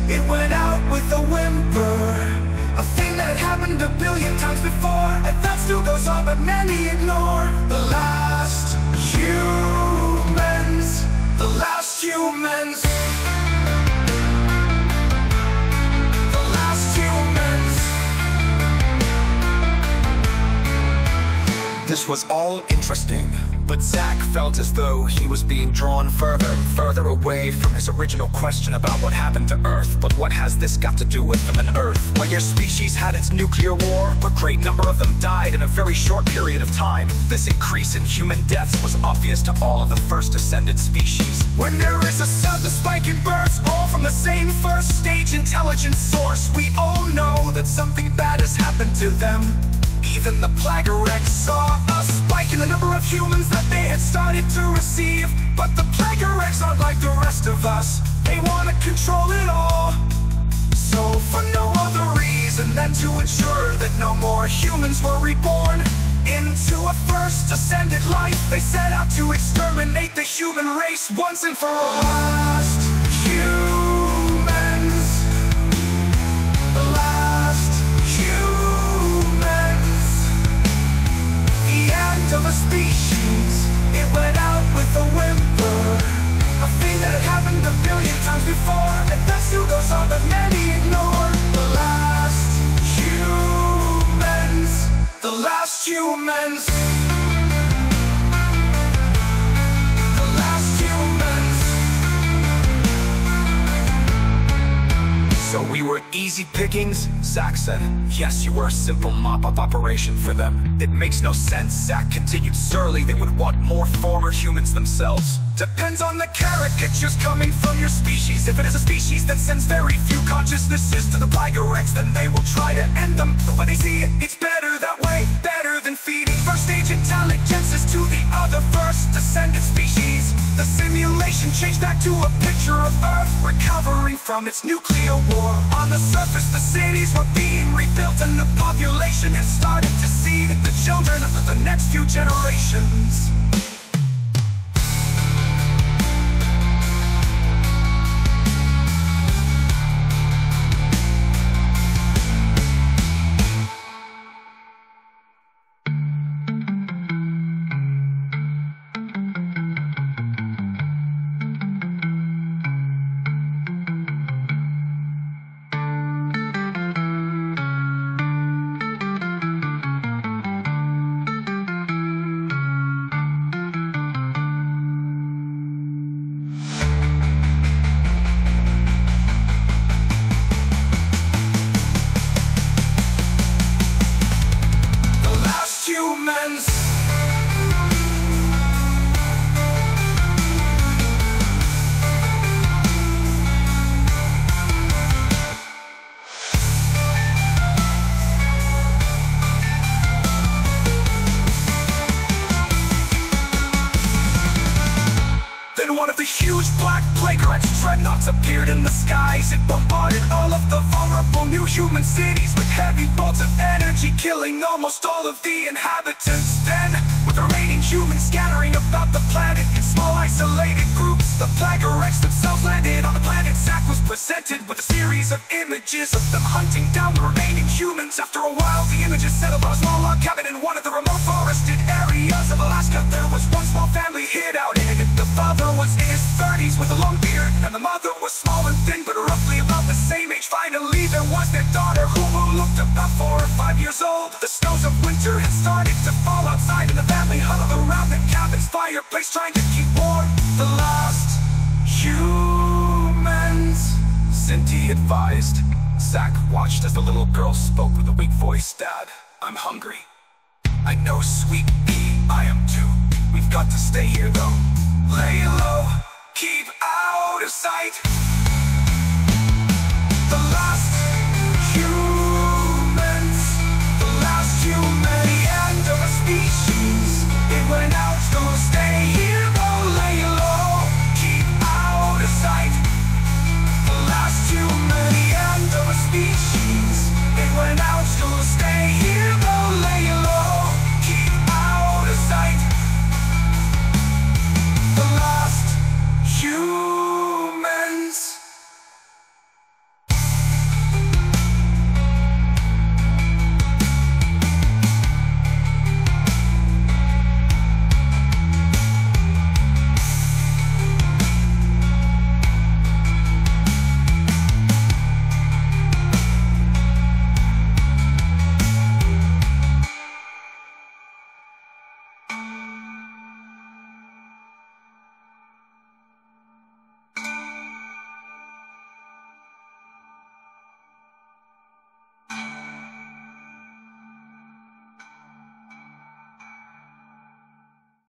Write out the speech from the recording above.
it went out with a whimper. A thing that happened a billion times before, and that still goes on, but many ignore. The last humans. The last humans. The last humans. This was all interesting, but Zach felt as though he was being drawn further and further away from his original question about what happened to Earth. But what has this got to do with them and Earth? Well, your species had its nuclear war, a great number of them died in a very short period of time. This increase in human deaths was obvious to all of the first descended species. When there is a sudden spike in births, all from the same first stage intelligence source, we all know that something bad has happened to them. Even the Plaguerex saw a spike in the number of humans that they had started to receive. But the Plaguerex aren't like the rest of us. They want to control it all. So for no other reason than to ensure that no more humans were reborn into a first ascended life, they set out to exterminate the human race once and for all. Last humans. The last humans. The end of a species, it went out with a whimper. A thing that had happened a billion times before, and that still goes on, but many ignore. The last humans. The last humans. The last humans. So we were easy pickings? Zach said. Yes, you were a simple mop-up operation for them. It makes no sense, Zach continued surly. They would want more former humans themselves. Depends on the caricatures coming from your species. If it is a species that sends very few consciousnesses to the Plaguerex, then they will try to end them. But when they see it, it's better that way. Better than feeding first stage intelligences to the other first descendant species. The simulation changed back to a picture of Earth recovering from its nuclear war. On the surface, the cities were being rebuilt, and the population had started to see the children of the next few generations. Humans. Then one of the huge black Plaguerex dreadnoughts appeared in the skies. It bombarded all of the vulnerable new human cities with heavy bolts of energy, killing almost all of the inhabitants. Then, with the remaining humans scattering about the planet in small isolated groups, the Plaguerex themselves landed on the planet. Zach was presented with a series of images of them hunting down the remaining humans. After a while, the images settled on a small log cabin in one of the remote forested areas of Alaska. There was one small family hid out in it. The father was in his 30s with a long beard, and the mother was small and thin, but roughly about the same age. Finally, there was their daughter, who looked about 4 or 5 years old. The snows of winter had started to fall outside, and the family huddled around the cabin's fireplace, trying to keep warm. The last humans, Cindy advised. Zach watched as the little girl spoke with a weak voice. Dad, I'm hungry. I know, sweet pea, I am too. We've got to stay here though. Lay low, keep out of sight.